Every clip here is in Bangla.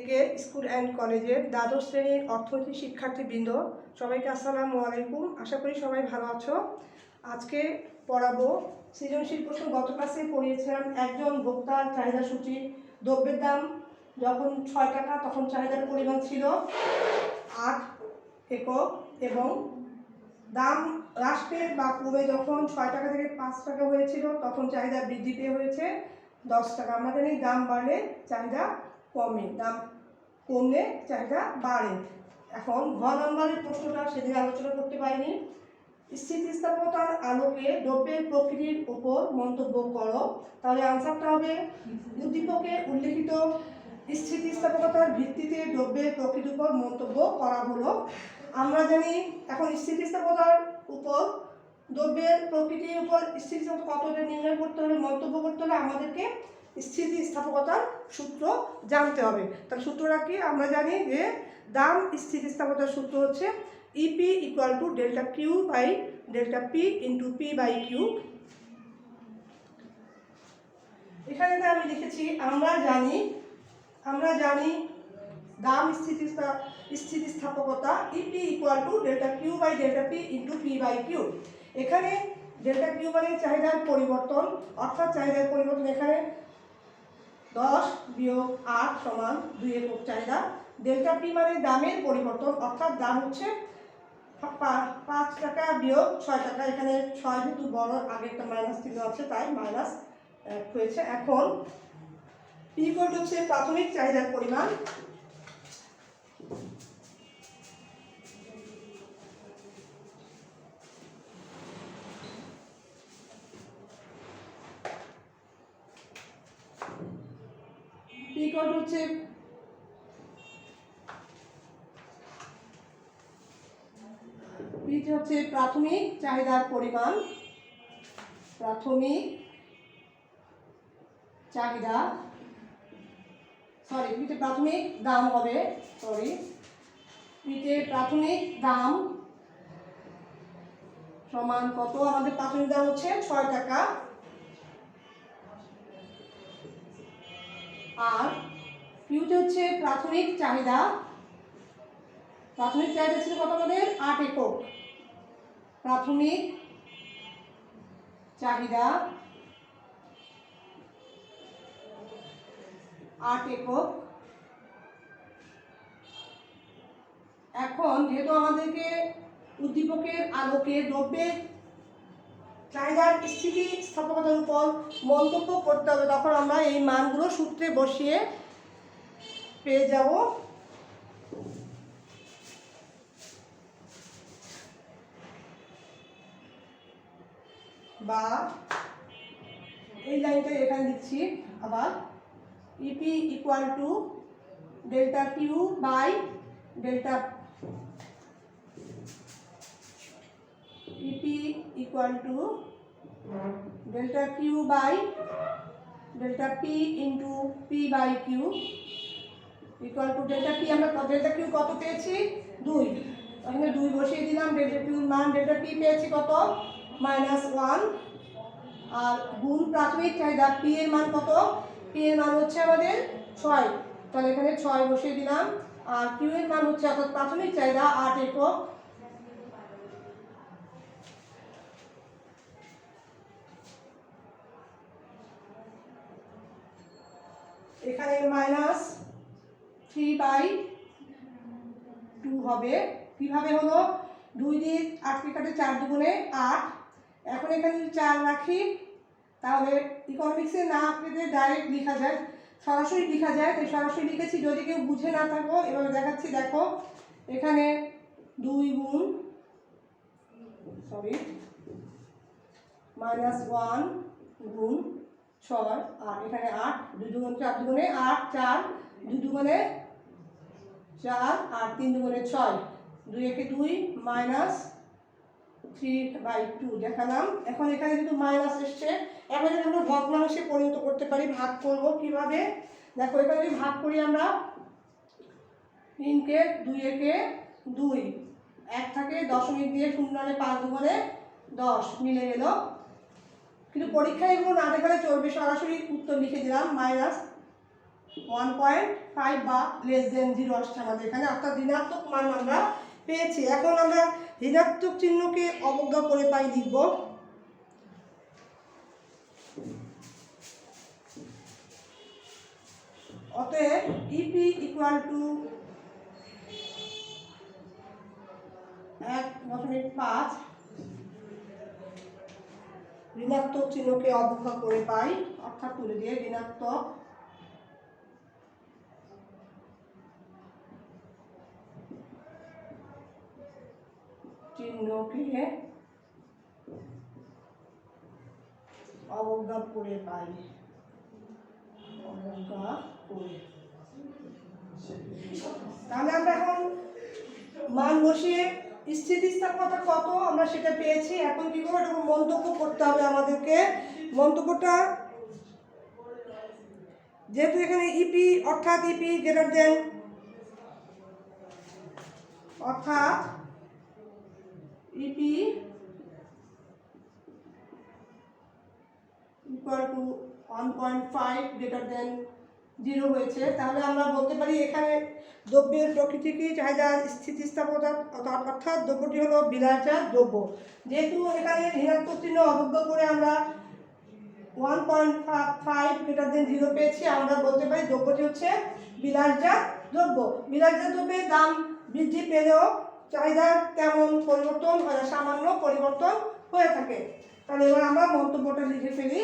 একে স্কুল অ্যান্ড কলেজের দ্বাদশ শ্রেণীর অর্থনীতি শিক্ষার্থীবৃন্দ সবাইকে আসসালামু আলাইকুম। আশা করি সবাই ভালো আছো। আজকে পড়াবো সৃজনশীল প্রশ্ন। গত ক্লাসে পড়িয়েছিলাম একজন ভোক্তার চাহিদা সূচি। দ্রব্যের দাম যখন 6 টাকা তখন চাহিদার পরিমাণ ছিল 8 একক এবং দাম হ্রাস পেয়ে বা কমে যখন 6 টাকা থেকে 5 টাকা হয়েছিল তখন চাহিদা বৃদ্ধি পেয়ে হয়েছে 10 টাকা। আমরা জানি দাম বাড়লে চাহিদা কমে, দাম কমলে চাহিদা বাড়ে। এখন ঘ নম্বরের প্রশ্নটা সেদিন আলোচনা করতে পারিনি। স্থিতিস্থাপকতার আলোকে দ্রব্যের প্রকৃতির উপর মন্তব্য করো। তাহলে আনসারটা হবে উদ্দীপকে উল্লেখিত স্থিতিস্থাপকতার ভিত্তিতে দ্রব্যের প্রকৃতির উপর মন্তব্য করা হলো। আমরা জানি এখন স্থিতিস্থাপকতার উপর দ্রব্যের প্রকৃতির উপর স্থিতিস্থাপকতা কতটা নির্ণয় করতে হলে, মন্তব্য করতে হলে আমাদেরকে স্থিতিস্থাপকতার সূত্র জানতে হবে। তার সূত্রটা কি? আমরা জানি যে দাম স্থিতিস্থাপকতার সূত্র হচ্ছে EP equal to delta Q by delta P into P by Q. এখানে আমি লিখেছি আমরা জানি দাম স্থিতিস্থাপকতা EP equal to delta Q by delta P into P by Q. এখানে ডেল্টা কিউ মানে চাহিদার পরিবর্তন, অর্থাৎ চাহিদার পরিবর্তন এখানে 10 বিয়োগ 8 সমান 2 একক চাহিদা। ডেল্টা পি মানে দামের পরিবর্তন, অর্থাৎ দাম হচ্ছে 5 টাকা বিয়োগ 6 টাকা। এখানে 6 যেহেতু বড়, আগে একটা মাইনাস চিহ্ন আছে তাই মাইনাস হয়েছে। এখন পি কোড হচ্ছে প্রাথমিক চাহিদার পরিমাণ। পি কোড হচ্ছে প্রাথমিক চাহিদার পরিমাণ, প্রাথমিক চাহিদা পিতে প্রাথমিক দাম হবে, পিতে প্রাথমিক দাম সমান কত? আমাদের প্রাথমিক দাম হচ্ছে 6 টাকা, আর কিউতে হচ্ছে প্রাথমিক চাহিদা ছিল কত আমাদের? 8 একক। প্রাথমিক চাহিদা 8 একক। এখন যেহেতু আমাদেরকে উদ্দীপকের আলোকে দ্রব্যের চাহিদার স্থিতিস্থাপকতার উপর মন্তব্য করতে হবে, তখন আমরা এই মানগুলো সূত্রে বসিয়ে পেয়ে যাব বা এই লাইনটা এখানে লিখছি আবার EP equal to delta Q by delta EP equal to delta Q by delta P into P by Q equal to delta P. আমরা ডেল্টা কিউ কত পেয়েছি? 2। এখানে 2 বসিয়ে দিলাম। ডেল্টা কিউর মান ডেল্টা পি পেয়েছি কত? -1। আর গুণ প্রাথমিক চাহিদা পি এর মান কত? পি এর মান হচ্ছে আমাদের 6, তাহলে এখানে 6 বসিয়ে দিলাম। আর কিউ এর মান হচ্ছে অর্থাৎ প্রাথমিক চাহিদা 8 একক। এখানে -3/2 হবে। কিভাবে হলো? 2 দিয়ে 8 কে কাটে 4 দুগুণে 8। এখন এখানে যদি 4 রাখি তাহলে ইকোনমিক্সে না পেতে ডাইরেক্ট লেখা যায়, সরাসরি লেখা যায়, তাই সরাসরি লিখেছি। যদি কেউ বুঝে না থাকো এভাবে দেখাচ্ছি, দেখো এখানে 2 গুণ -1 গুণ 6 আর এখানে 8, 2 দুগুণে 4 দুগুণে 8, 4 2 দুগুণে 4 আর 3 দুগুণে 6, 2 একে 2 -3/2 দেখালাম। এখন এখানে যেহেতু মাইনাস এসছে, এখন যদি আমরা ভগ্নাংশে পরিণত করতে পারি, ভাগ করব কিভাবে? দেখো এখানে যদি ভাগ করি আমরা 3 কে 2 একে 2, 1 থাকে দশমিক দিয়ে 0 মানে 5 দুগুণে 10 মিলে গেল। কিন্তু পরীক্ষায় এগুলো না দেখালে চলবে, সরাসরি উত্তর লিখে দিলাম 1.5 বা লেস দেন 0 আসছে আমাদের এখানে, অর্থাৎ ঋণাত্মক মান আমরা পেয়েছি। এখন আমরা ঋণাত্মক চিহ্নকে অবজ্ঞা করে পাই লিখব। অতএব ইপি ইকুয়াল টু 1.5 ঋণাত্মক চিহ্নকে অবজ্ঞা করে পাই, অর্থাৎ তুলে দিয়ে ঋণাত্মক চিহ্নকে অবজ্ঞা করে পাই, অবজ্ঞা করে। তাহলে আমরা এখন মান বসিয়ে স্থিতিস্থাপকতা কত আমরা সেটা পেয়েছি। এখন কি করবো, এটা মন্তব্য করতে হবে আমাদেরকে। মন্তব্যটা যেহেতু এখানে ইপি অর্থাৎ ইপি গ্রেটার দেন অর্থাৎ E P equal two 1.5 greater than 0 হয়েছে, তাহলে আমরা বলতে পারি এখানে দ্রব্যের প্রকৃতি কি, চাহিদা স্থিতিস্থাপকতা, অর্থাৎ দ্রব্যটি হলো বিলাসজাত দ্রব্য। যেহেতু এখানে ঋণাত্মক চিহ্ন অবজ্ঞা করে আমরা 1.5 গ্রেটার দেন 0 পেয়েছি, আমরা বলতে পারি দ্রব্যটি হচ্ছে বিলাসজাত দ্রব্য। বিলাসজাত দ্রব্যের দাম বৃদ্ধি পেলেও চাহিদার তেমন পরিবর্তন হয় না, সামান্য পরিবর্তন হয়ে থাকে। তাহলে এবার আমরা মন্তব্যটা লিখে ফেলি।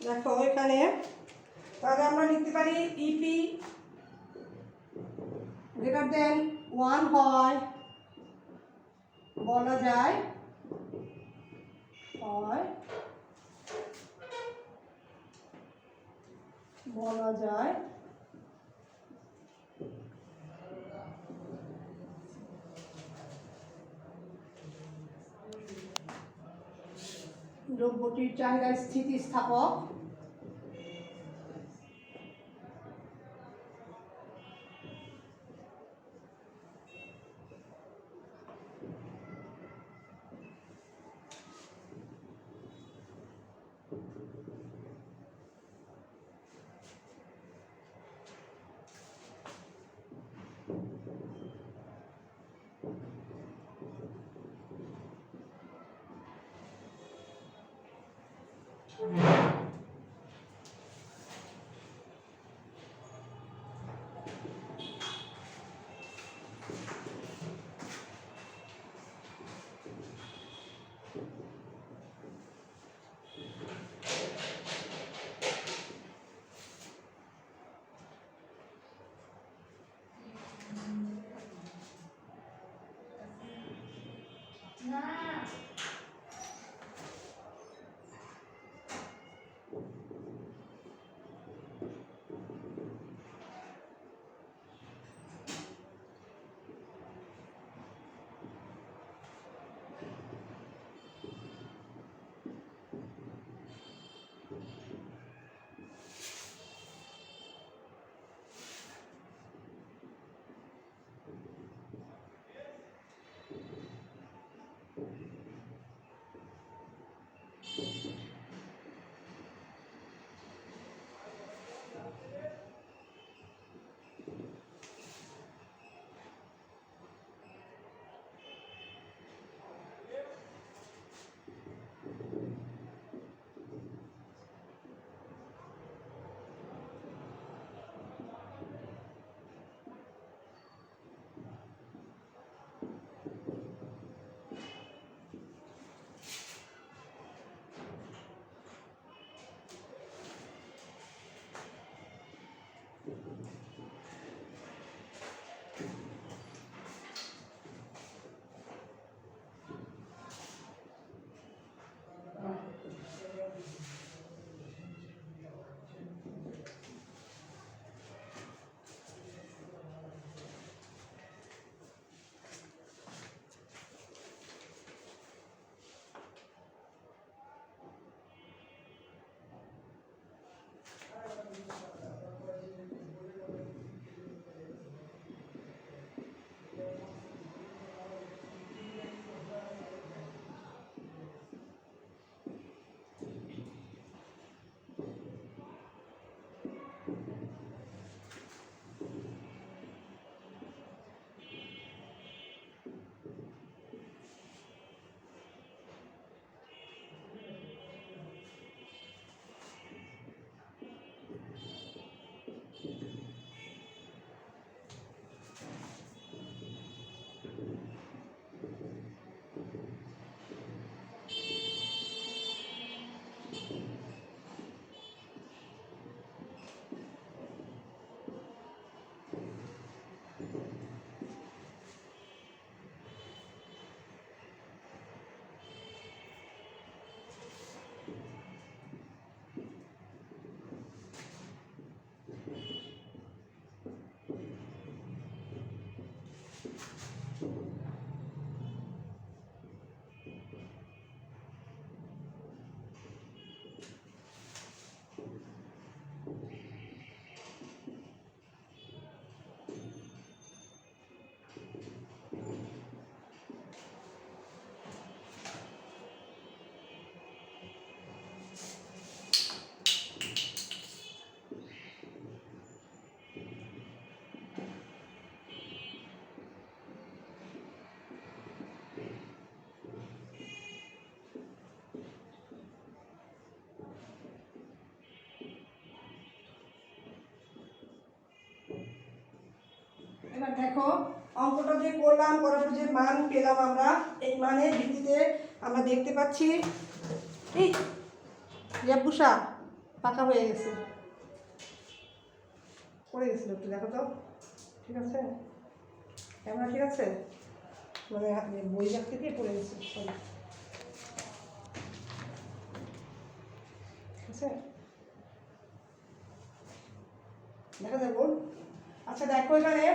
দেখো এখানে তাহলে আমরা লিখতে পারি ইপি গ্রেটার দেন 1 হয়, বলা যায় দ্রব্যটির চাহিদা স্থিতিস্থাপক। এবার দেখো অঙ্কটা যে করলাম, করার পর যে মান পেলাম আমরা, এই মানের ভিত্তিতে আমরা দেখতে পাচ্ছি এই ইয়াবুসা পাকা হয়ে গেছে, পড়ে গেছিল একটু, দেখো তো ঠিক আছে, ক্যামেরা ঠিক আছে, মানে বই রাখ থেকে পড়ে গেছে, সরি, ঠিক আছে, দেখা যাবো। আচ্ছা দেখো এখানে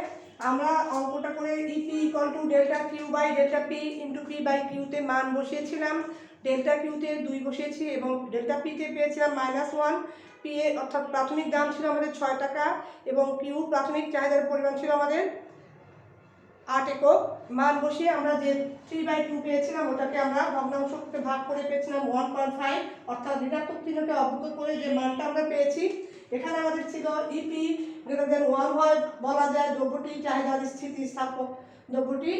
আমরা অঙ্কটা করে EP equal to delta Q by delta P into P by কিউতে মান বসিয়েছিলাম, ডেল্টা কিউতে 2 বসিয়েছি এবং ডেল্টা পিতে পেয়েছিলাম -1, পি এ অর্থাৎ প্রাথমিক দাম ছিল আমাদের 6 টাকা এবং কিউ প্রাথমিক চাহিদার পরিমাণ ছিল আমাদের 8 একক। মান বসিয়ে আমরা যে 3/2 পেয়েছিলাম ওটাকে আমরা ভগ্নাংশকে ভাগ করে পেয়েছিলাম 1.5, অর্থাৎ ঋণাত্মক চিহ্নকে অবগত করে যে মানটা আমরা পেয়েছি। এখানে আমাদের ছিল ইপি গ্রেটার 1 হয়, বলা যায় দ্রব্যটি চাহিদার স্থিতিস্থাপক, দ্রব্যটি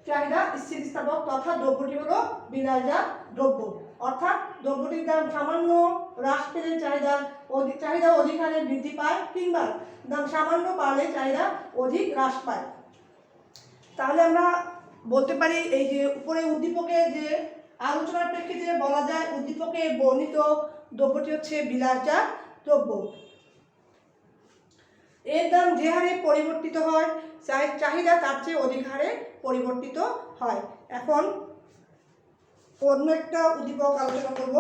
চাহিদা স্থিতিস্থাপক তথা দ্রব্যটি হলো বিলাসজাত দ্রব্য, অর্থাৎ দ্রব্যটির দাম সামান্য হ্রাস পেলে চাহিদা অধিক হারে বৃদ্ধি পায় কিংবা দাম সামান্য বাড়লে চাহিদা অধিক হ্রাস পায়। তাহলে আমরা বলতে পারি এই যে উপরে উদ্দীপকের যে আলোচনার প্রেক্ষিতে বলা যায় উদ্দীপকে বর্ণিত দ্রব্যটি হচ্ছে বিলাসজাত দ্রব্য। এর দাম যে হারে পরিবর্তিত হয় চাহিদা তার চেয়ে অধিক হারে পরিবর্তিত হয়। এখন অন্য একটা উদ্দীপক আলোচনা করব,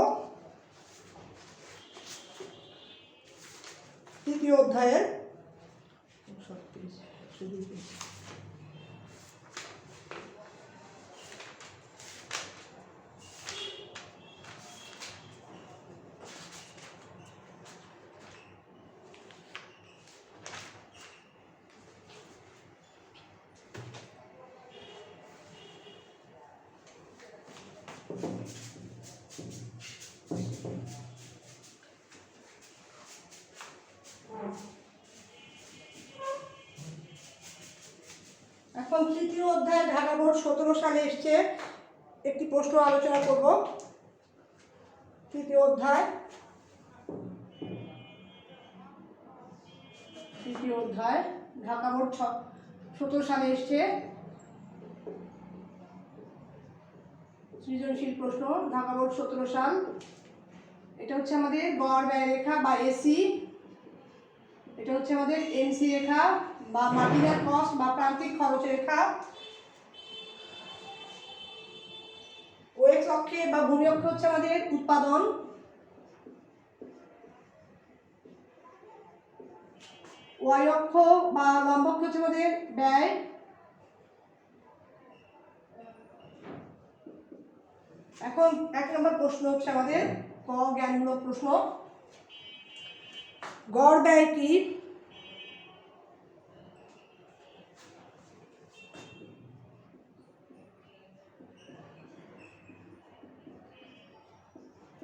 তৃতীয় অধ্যায়ের এখন তৃতীয় অধ্যায় ঢাকা বোর্ড 17 সালে এসছে একটি প্রশ্ন আলোচনা করব। তৃতীয় অধ্যায় ঢাকা বোর্ড 17 সালে এসছে সৃজনশীল প্রশ্ন, ঢাকা বোর্ড 17 সাল। এটা হচ্ছে আমাদের গড় ব্যয় রেখা বা এসি, এটা হচ্ছে আমাদের এনসি রেখা বা মার্জিনাল কস্ট বা প্রান্তিক খরচ রেখা। ওএক্স অক্ষে বা ভূমি অক্ষে হচ্ছে আমাদের উৎপাদন, ওয়াই অক্ষ বা লম্ব অক্ষ হচ্ছে আমাদের ব্যয়, এখন 1 নম্বর প্রশ্ন হচ্ছে আমাদের ক জ্ঞানমূলক প্রশ্ন, গড় ব্যয় কি?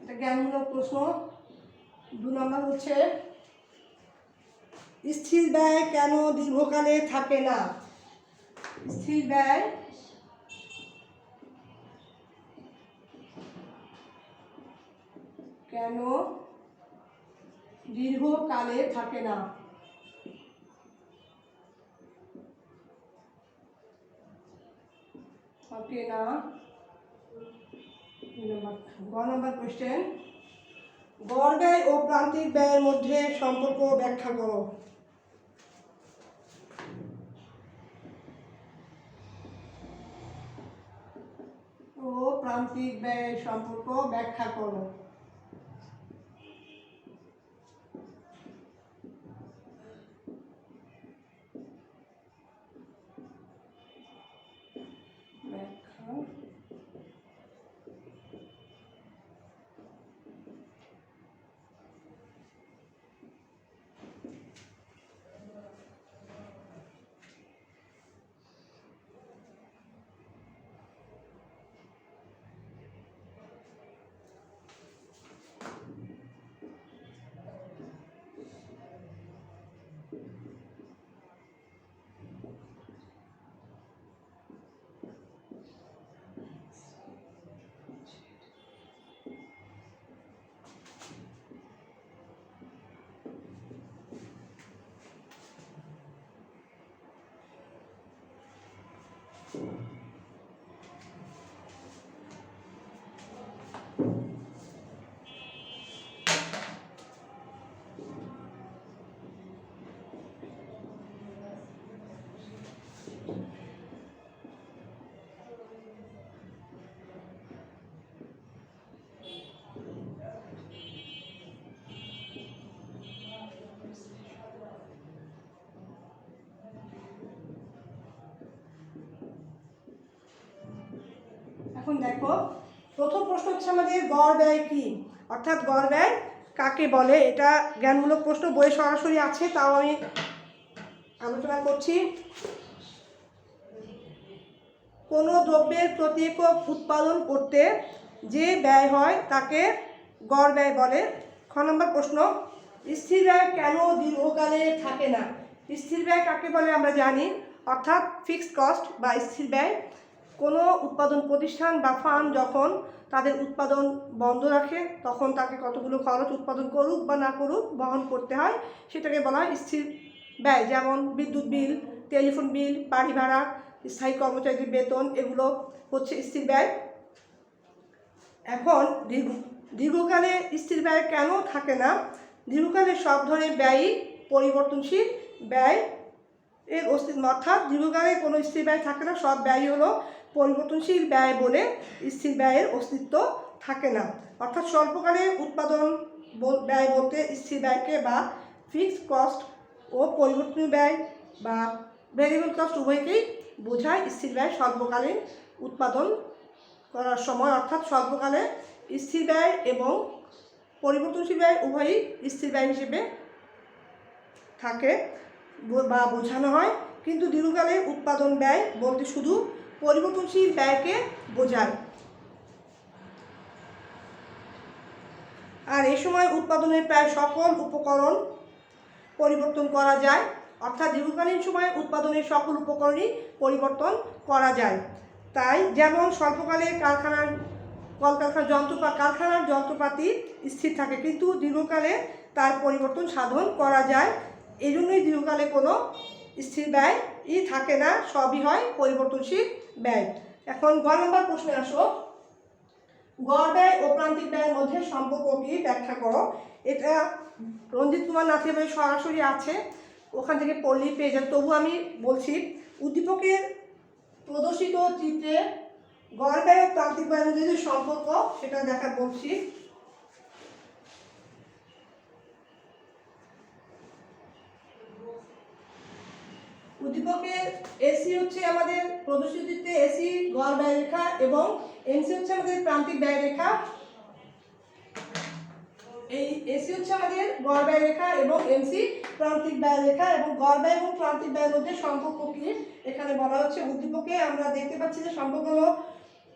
এটা জ্ঞানমূলক প্রশ্ন। 2 নম্বর হচ্ছে স্থির ব্যয় কেন দীর্ঘকালে থাকে না? স্থির ব্যয় কেন দীর্ঘকালে থাকে না? গ নম্বর কোশ্চেন, গড় ব্যয় ও প্রান্তিক ব্যয়ের মধ্যে সম্পর্ক ব্যাখ্যা করো। প্রান্তিক ব্যয়ের সম্পর্ক ব্যাখ্যা করো। এখন দেখো, প্রথম প্রশ্ন হচ্ছে আমাদের গড় ব্যয় কি, অর্থাৎ গড় ব্যয় কাকে বলে। এটা জ্ঞানমূলক প্রশ্ন, বইয়ে সরাসরি আছে, তাও আমি আলোচনা করছি। কোনো দ্রব্যের প্রতি একক উৎপাদন করতে যে ব্যয় হয় তাকে গড় ব্যয় বলে। খ নম্বর প্রশ্ন, স্থির ব্যয় কেন দীর্ঘকালে থাকে না। স্থির ব্যয় কাকে বলে আমরা জানি, অর্থাৎ ফিক্সড কস্ট বা স্থির ব্যয়। কোনো উৎপাদন প্রতিষ্ঠান বা ফার্ম যখন তাদের উৎপাদন বন্ধ রাখে তখন তাকে কতগুলো খরচ উৎপাদন করুক বা না করুক বহন করতে হয়, সেটাকে বলা হয় স্থির ব্যয়। যেমন বিদ্যুৎ বিল, টেলিফোন বিল, বাড়ি ভাড়া, স্থায়ী কর্মচারীদের বেতন, এগুলো হচ্ছে স্থির ব্যয়। এখন দীর্ঘকালে স্থির ব্যয় কেন থাকে না। দীর্ঘকালে সব ধরনের ব্যয়ই পরিবর্তনশীল ব্যয় এর অস্তিত্ব, অর্থাৎ দীর্ঘকালে কোনো স্থির ব্যয় থাকে না, সব ব্যয় হলো পরিবর্তনশীল ব্যয় বলে স্থির ব্যয়ের অস্তিত্ব থাকে না। অর্থাৎ স্বল্পকালে উৎপাদন ব্যয় বলতে স্থির ব্যয়কে বা ফিক্সড কস্ট ও পরিবর্তনীয় ব্যয় বা ভেরিয়েবল কস্ট উভয়কেই বোঝায়। স্থির ব্যয় স্বল্পকালীন উৎপাদন করার সময়, অর্থাৎ স্বল্পকালে স্থির ব্যয় এবং পরিবর্তনশীল ব্যয় উভয়ই স্থির ব্যয় হিসেবে থাকে বা বোঝানো হয়। কিন্তু দীর্ঘকালে উৎপাদন ব্যয় বলতে শুধু পরিবর্তনশীল ব্যয়কে বোঝায়। আর এই সময় উৎপাদনের প্রায় সকল উপকরণ পরিবর্তন করা যায়, অর্থাৎ দীর্ঘকালীন সময়ে উৎপাদনের সকল উপকরণই পরিবর্তন করা যায়। তাই যেমন স্বল্পকালে কারখানার যন্ত্রপাতি স্থির থাকে, কিন্তু দীর্ঘকালে তার পরিবর্তন সাধন করা যায়। এই জন্যই দীর্ঘকালে কোনো স্থির ব্যয়ই থাকে না, সবই হয় পরিবর্তনশীল ব্যয়। এখন গ নম্বর প্রশ্নে আসো, গড় ব্যয় ও প্রান্তিক ব্যয়ের মধ্যে সম্পর্ক কি ব্যাখ্যা করো। এটা রঞ্জিত কুমার নাথের বই সরাসরি আছে, ওখান থেকে পড়লেই পেয়ে যান। তবু আমি বলছি, উদ্দীপকের প্রদর্শিত চিত্রে গড় ব্যয় ও প্রান্তিক ব্যয়ের মধ্যে যে সম্পর্ক সেটা দেখা বলছি। উদ্দীপকের এসি হচ্ছে আমাদের প্রদর্শিত চিত্রে এসি গড় ব্যয় রেখা এবং এমসি হচ্ছে আমাদের প্রান্তিক ব্যয় রেখা। এই এসি হচ্ছে আমাদের গড় ব্যয় রেখা এবং এমসি প্রান্তিক ব্যয় রেখা। এবং গড় ব্যয় এবং প্রান্তিক ব্যয়ের মধ্যে সম্পর্ক কি এখানে বলা হচ্ছে। উদ্দীপকে আমরা দেখতে পাচ্ছি যে সম্পর্ক হলো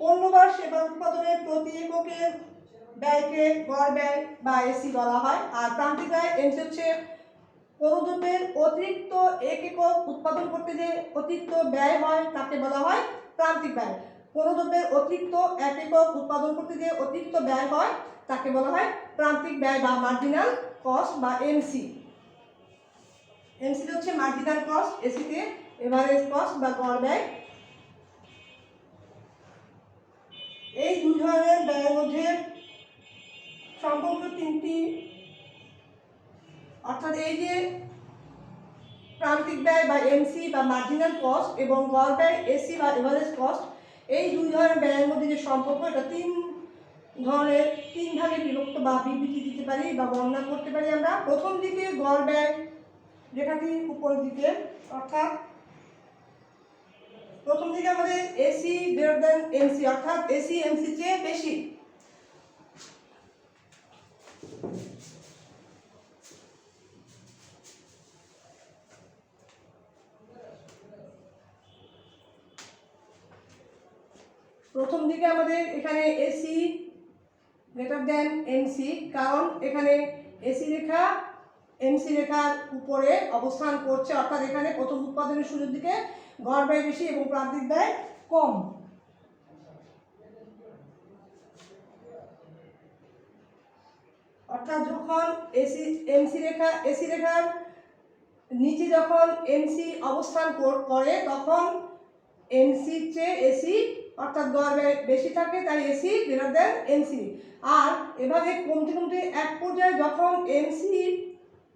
পণ্য বা সেবা উৎপাদনের প্রতি এককের ব্যয়কে গড় ব্যয় বা এসি বলা হয়। আর প্রান্তিক ব্যয় এমসি হচ্ছে কোনো দ্রব্যের অতিরিক্ত একক উৎপাদন করতে যে অতিরিক্ত ব্যয় হয় তাকে বলা হয় প্রান্তিক ব্যয়। কোনো দ্রব্যের অতিরিক্ত একক উৎপাদন করতে যে অতিরিক্ত ব্যয় হয় তাকে বলা হয় প্রান্তিক ব্যয় বা মার্জিনাল কস্ট বা এমসি। এমসিতে হচ্ছে মার্জিনাল কস্ট, এসিতে এভারেজ কস্ট বা গড় ব্যয়। এই দুই ধরনের ব্যয়ের মধ্যে সম্পর্ক তিনটি, অর্থাৎ এই যে প্রান্তিক ব্যয় বা এমসি বা মার্জিনাল কস্ট এবং গড় ব্যয় এসি বা এভারেজ কস্ট, এই দুই ধরনের ব্যয়ের মধ্যে যে সম্পর্ক এটা তিন ভাগে বিভক্ত বা বিবৃতি দিতে পারি বা বর্ণনা করতে পারি আমরা। প্রথম দিকে গড় ব্যয় রেখাটি উপরের দিকে, অর্থাৎ প্রথম দিকে আমাদের এসি গ্রেটার দ্যান এমসি, অর্থাৎ এসি এমসি চেয়ে বেশি। প্রথম দিকে আমাদের এখানে এসি গ্রেটার দ্যান এমসি, কারণ এখানে এসি রেখা এমসি রেখার উপরে অবস্থান করছে, অর্থাৎ এখানে প্রথম উৎপাদনের শুরুর দিকে গড় ব্যয় বেশি এবং প্রান্তিক ব্যয় কম। অর্থাৎ যখন এসি রেখার নিচে যখন এমসি অবস্থান করে তখন এমসির চেয়ে এসি অর্থাৎ গড় ব্যয় বেশি থাকে, তাই এসি গ্রেটার দেন এমসি। আর এভাবে কমতে কমতে এক পর্যায়ে যখন এমসি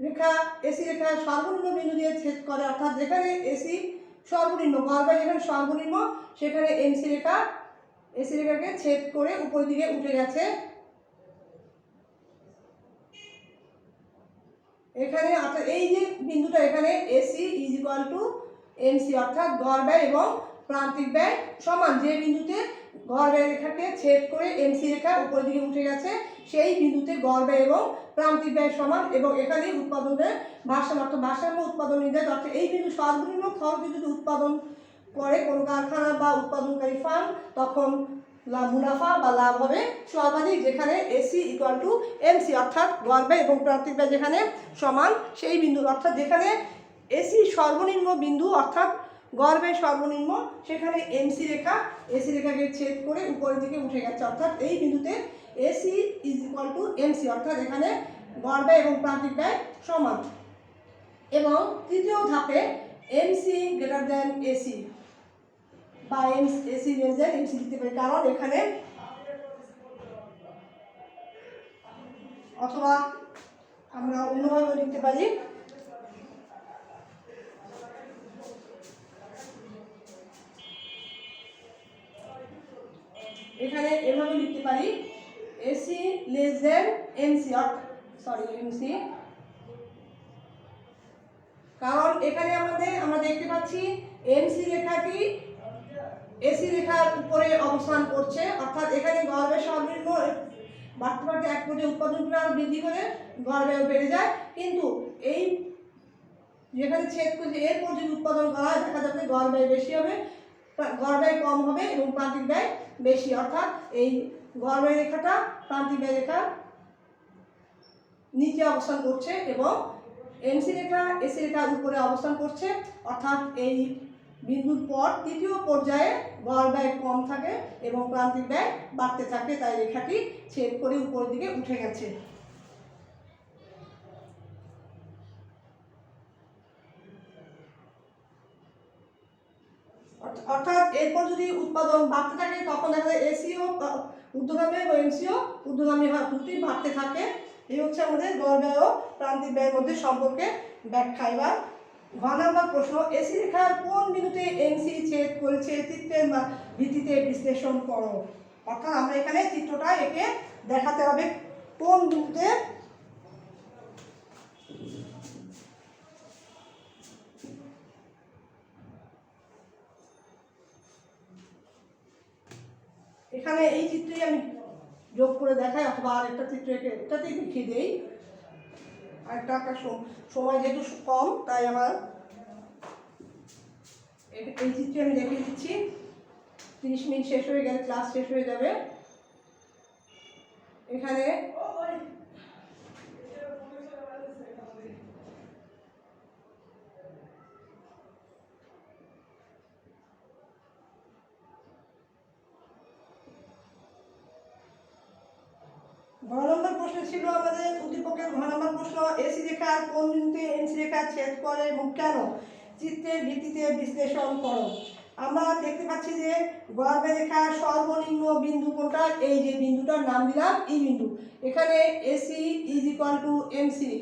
রেখা এসি রেখা সর্বনিম্ন বিন্দু দিয়ে ছেদ করে, অর্থাৎ যেখানে এসি সর্বনিম্ন গড় ব্যয় যেখানে সর্বনিম্ন সেখানে এমসি রেখা এসি রেখাকে ছেদ করে উপর দিকে উঠে গেছে। এখানে অর্থাৎ এই যে বিন্দুটা এখানে AC is equal to MC, অর্থাৎ গড় ব্যয় এবং প্রান্তিক ব্যয় সমান। যে বিন্দুতে গড় ব্যয় রেখাকে ছেদ করে এমসি রেখা উপরের দিকে উঠে গেছে সেই বিন্দুতে গড় ব্যয় এবং প্রান্তিক ব্যয় সমান, এবং এখানে উৎপাদনের ভারসাম্য অর্থাৎ ভারসাম্য উৎপাদন নির্দেশ, অর্থাৎ এই বিন্দু সর্বনিম্ন খরচে যদি উৎপাদন করে কোনো কারখানা বা উৎপাদনকারী ফার্ম, তখন মুনাফা বা লাভ হবে সর্বাধিক যেখানে এসি ইকুয়াল টু এমসি, অর্থাৎ গড় ব্যয় এবং প্রান্তিক ব্যয় যেখানে সমান সেই বিন্দু, অর্থাৎ যেখানে এসি সর্বনিম্ন বিন্দু অর্থাৎ গড় ব্যয় সর্বনিম্ন সেখানে এমসি রেখাকে ছেদ করে উপরের দিকে উঠে গেছে, অর্থাৎ এই বিন্দুতে AC is equal to MC, অর্থাৎ এখানে গড় ব্যয় এবং প্রান্তিক ব্যয় সমান। এবং তৃতীয় ধাপে এমসি গ্রেটার দেন এসি বা এসি লেস দেন এমসি দিতে পারি, কারণ এখানে অথবা আমরা অন্যভাবে লিখতে পারি, এখানে এভাবে লিখতে পারি AC less than MC MC, কারণ এখানে আমরা দেখতে পাচ্ছি এমসি রেখাটি এসি রেখার উপরে অবস্থান করছে, অর্থাৎ এখানে গড় ব্যয় সর্বনিম্ন বাড়তে বাড়তে এক পর্যায়ে উৎপাদনটা বৃদ্ধি করে গড় ব্যয় বেড়ে যায়, কিন্তু এই যেখানে ছেদ করছে এরপর যদি উৎপাদন করা হয় দেখা যাবে গড় ব্যয় বেশি হবে, গড় ব্যয় কম হবে এবং প্রান্তিক ব্যয় বেশি, অর্থাৎ এই গড় ব্যয় রেখাটা প্রান্তিক ব্যয় রেখার নিচে অবস্থান করছে এবং এমসি রেখা এসি রেখার উপরে অবস্থান করছে, অর্থাৎ এই বিন্দুর পর তৃতীয় পর্যায়ে গড় ব্যয় কম থাকে এবং প্রান্তিক ব্যয় বাড়তে থাকে, তাই রেখাটি ছেদ করে উপরের দিকে উঠে গেছে। অর্থাৎ এরপর যদি উৎপাদন বাড়তে থাকে তখন দেখা যায় এসিও ঊর্ধ্বগামী এবং এমসিও ঊর্ধ্বগামী হয়, দুটি বাড়তে থাকে। এই হচ্ছে আমাদের গড় ব্যয় ও প্রান্তিক ব্যয়ের মধ্যে সম্পর্কে ব্যাখ্যা। এবার ঘ নম্বর প্রশ্ন, এসি রেখার কোন বিন্দুতে এমসি ছেদ করেছে চিত্রের ভিত্তিতে বিশ্লেষণ করো। অর্থাৎ আমরা এখানে চিত্রটা এঁকে দেখাতে হবে কোন বিন্দুতে এখানে এই চিত্রই আমি যোগ করে দেখাই, অথবা আরেকটা চিত্র এঁকে এটাতেই দেখিয়ে দেই। আরেকটা আঁকার সময় যেহেতু কম তাই আমার এই চিত্রে আমি দেখিয়ে দিচ্ছি, 30 মিনিট শেষ হয়ে গেলে ক্লাস শেষ হয়ে যাবে। এখানে ঘ নম্বর প্রশ্ন ছিল আমাদের উদ্দীপকের ঘ নম্বর প্রশ্ন, এসি রেখার কোন বিন্দুতে এমসি রেখা ছেদ করে এবং কেন, চিত্রের ভিত্তিতে বিশ্লেষণ করো। আমরা দেখতে পাচ্ছি যে গড় ব্যয় রেখার সর্বনিম্ন বিন্দু কোনটা, এই যে বিন্দুটার নাম দিলাম ই বিন্দু, এখানে AC is equal to MC,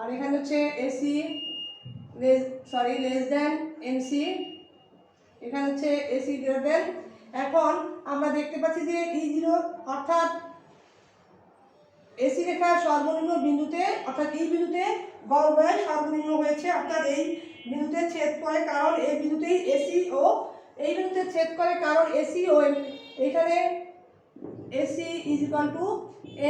আর এখানে হচ্ছে এসি লেস দেন এমসি, এখানে হচ্ছে এসি গ্রেটার দেন। এখন আমরা দেখতে পাচ্ছি যে E0 অর্থাৎ এসি রেখার সর্বনিম্ন বিন্দুতে অর্থাৎ এই বিন্দুতে গড় ব্যয় সর্বনিম্ন হয়েছে, অর্থাৎ এই বিন্দুতে ছেদ করে কারণ এই বিন্দুতেই এসি ও এই বিন্দুতে ছেদ করে কারণ এসি ও এখানে AC is equal to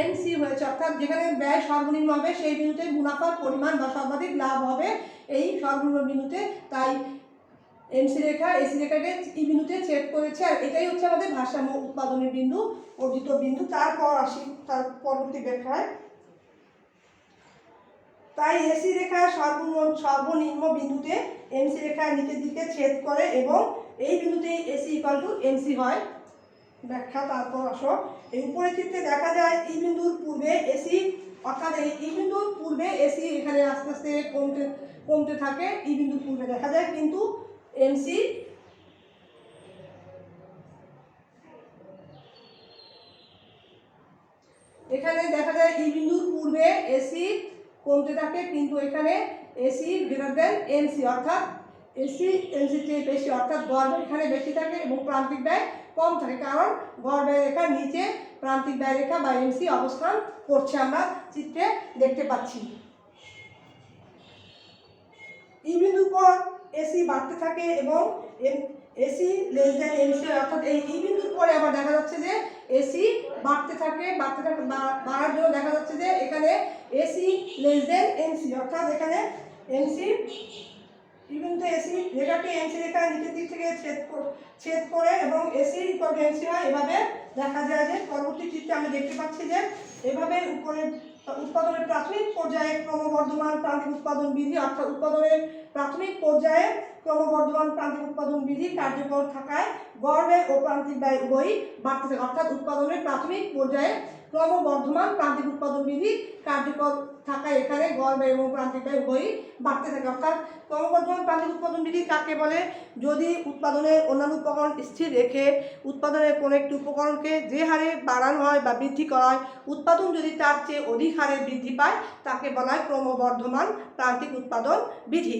MC হয়েছে, অর্থাৎ যেখানে ব্যয় সর্বনিম্ন হবে সেই বিন্দুতে মুনাফার পরিমাণ বা সর্বাধিক লাভ হবে এই সর্বনিম্ন বিন্দুতে, তাই এমসি রেখা এসি রেখাকে এই বিন্দুতে ছেদ করেছে, আর এটাই হচ্ছে আমাদের ভারসাম্য উৎপাদনের বিন্দু, অর্জিত বিন্দু। তারপর আসি তার পরবর্তী ব্যাখ্যায়। তাই এসি রেখা সর্বনিম্ন বিন্দুতে এমসি রেখা নিচের দিকে ছেদ করে এবং এই বিন্দুতে এসি ইকুয়াল টু এমসি হয়। ব্যাখ্যা তারপর আসো, এই উপরের চিত্রে দেখা যায় এই বিন্দুর পূর্বে এসি অর্থাৎ এই বিন্দুর পূর্বে এসি এখানে আস্তে আস্তে কমতে থাকে, এই বিন্দুর পূর্বে দেখা যায়, কিন্তু এমসি এখানে দেখা যায় ই বিন্দুর পূর্বে এসি কমতে থাকে, কিন্তু এখানে এসি গ্রেটার দেন এমসি, অর্থাৎ এসি এমসির চেয়ে বেশি, অর্থাৎ গড় ব্যয় এখানে বেশি থাকে এবং প্রান্তিক ব্যয় কম থাকে, কারণ গড় ব্যয় রেখার নিচে প্রান্তিক ব্যয় রেখা বা এমসি অবস্থান করছে, আমরা চিত্রে দেখতে পাচ্ছি। ই বিন্দুর পর এসি বাড়তে থাকে এবং এসি লেস দেন এমসি, অর্থাৎ এই ই বিন্দুর পরে আবার দেখা যাচ্ছে যে এসি বাড়তে থাকে বাড়ার জন্য দেখা যাচ্ছে যে এখানে এসি লেস দেন এমসি, অর্থাৎ এখানে এমসি ই বিন্দু এসি রেখাটি এমসি রেখার নিচের দিক থেকে ছেদ করে এবং এসি ইকুয়াল টু এমসি হয়। এভাবে দেখা যায় যে পরবর্তী চিত্রে আমরা দেখতে পাচ্ছি যে এভাবে উপরে উৎপাদনের প্রাথমিক পর্যায়ে ক্রমবর্ধমান প্রান্তিক উৎপাদন বিধি, অর্থাৎ উৎপাদনের প্রাথমিক পর্যায়ে ক্রমবর্ধমান প্রান্তিক উৎপাদন বিধি কার্যকর থাকায় গড় ব্যয় ও প্রান্তিক ব্যয় উভয়ই বাড়তে থাকে, অর্থাৎ উৎপাদনের প্রাথমিক পর্যায়ে ক্রমবর্ধমান প্রান্তিক উৎপাদন বিধি কার্যকর থাকায় এখানে গড় ব্যয় এবং প্রান্তিক ব্যয় উভয়ই বাড়তে থাকে। অর্থাৎ ক্রমবর্ধমান প্রান্তিক উৎপাদন বিধি কাকে বলে? যদি উৎপাদনের অন্যান্য উপকরণ স্থির রেখে উৎপাদনের কোনো একটি উপকরণকে যে হারে বাড়ানো হয় বা বৃদ্ধি করা হয়, উৎপাদন যদি তার চেয়ে অধিক হারে বৃদ্ধি পায় তাকে বলা হয় ক্রমবর্ধমান প্রান্তিক উৎপাদন বিধি।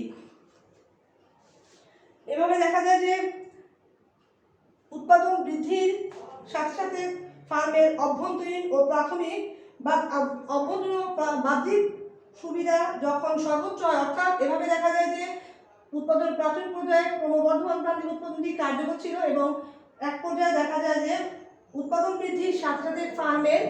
এভাবে দেখা যায় যে উৎপাদন বৃদ্ধির সাথে সাথে ফার্মের অভ্যন্তরীণ ও প্রাথমিক বা অভ্যন্তরীণ বাহ্যিক সুবিধা যখন সর্বোচ্চ হয়, অর্থাৎ এভাবে দেখা যায় যে উৎপাদনের প্রাথমিক পর্যায়ে ক্রমবর্ধমান প্রান্তিক উৎপাদনটি কার্যকর ছিল এবং এক পর্যায়ে দেখা যায় যে উৎপাদন বৃদ্ধির সাথে সাথে ফার্মের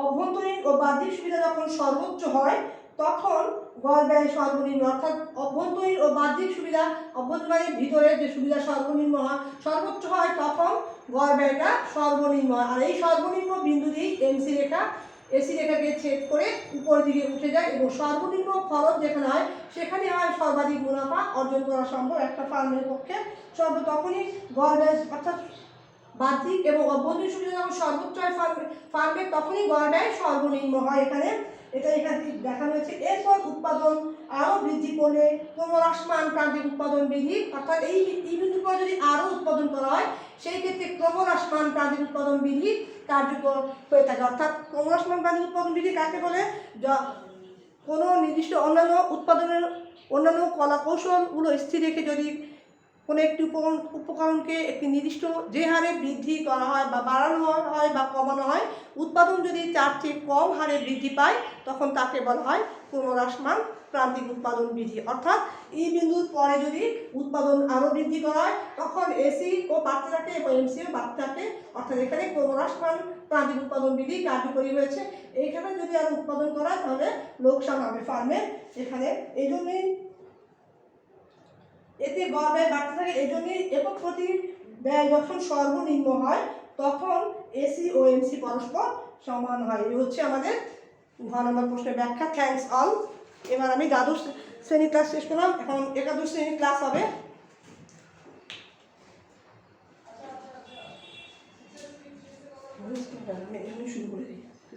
অভ্যন্তরীণ ও বাহ্যিক সুবিধা যখন সর্বোচ্চ হয় তখন গড় ব্যয় সর্বনিম্ন, অর্থাৎ অভ্যন্তরীণ ও বাহ্যিক সুবিধা অভ্যন্তরীণের ভিতরে যে সুবিধা সর্বনিম্ন হয় সর্বোচ্চ হয় তখন গড় ব্যয়টা সর্বনিম্ন হয়। আর এই সর্বনিম্ন বিন্দু দিয়ে এমসি রেখা এসি রেখাকে ছেদ করে উপরের দিকে উঠে যায় এবং সর্বনিম্ন খরচ যেখানে হয় সেখানে হয় সর্বাধিক মুনাফা অর্জন করা সম্ভব একটা ফার্মের পক্ষে। তখনই গড় ব্যয় অর্থাৎ বাহ্যিক এবং অভ্যন্তরীণ সুবিধা যখন সর্বোচ্চ হয় ফার্মের তখনই গড় ব্যয় সর্বনিম্ন হয়। এখানে দেখানো হয়েছে। এরপর উৎপাদন আরও বৃদ্ধি করলে ক্রমহ্রাসমান প্রান্তিক উৎপাদন বিধি, অর্থাৎ এই বিন্দুর পর যদি আরও উৎপাদন করা হয় সেই ক্ষেত্রে ক্রমহ্রাসমান প্রান্তিক উৎপাদন বিধি কার্যকর হয়ে থাকে। অর্থাৎ ক্রমহ্রাসমান প্রান্তিক উৎপাদন বিধি কাকে বলে? কোনো নির্দিষ্ট অন্যান্য কলা কৌশলগুলো স্থির রেখে যদি কোনো একটি উপকরণকে একটি নির্দিষ্ট যে হারে বৃদ্ধি করা হয় বা বাড়ানো হয় বা কমানো হয়, উৎপাদন যদি তার চেয়ে কম হারে বৃদ্ধি পায় তখন তাকে বলা হয় ক্রমহ্রাসমান প্রান্তিক উৎপাদন বিধি। অর্থাৎ এই বিন্দুর পরে যদি উৎপাদন আরও বৃদ্ধি করা হয় তখন এসি ও বাড়তে থাকে এবং এমসিও বাড়তে থাকে, অর্থাৎ এখানে ক্রমহ্রাসমান প্রান্তিক উৎপাদন বিধি কার্যকরী হয়েছে। এইখানে যদি আরও উৎপাদন করা হয় তাহলে লোকসান হবে ফার্মে। এখানে এই জন্যই এতে গড় ব্যয় বাড়তে থাকে। এই জন্যই একক প্রতি ব্যয় যখন সর্বনিম্ন হয় তখন এসি ও এমসি পরস্পর সমান হয়। এই হচ্ছে আমাদের ঘ নম্বর প্রশ্নের ব্যাখ্যা। Thanks all. এবার আমি দ্বাদশ শ্রেণী ক্লাস শেষ করলাম, এখন একাদশ শ্রেণীর ক্লাস হবে। শুরু করে দিই।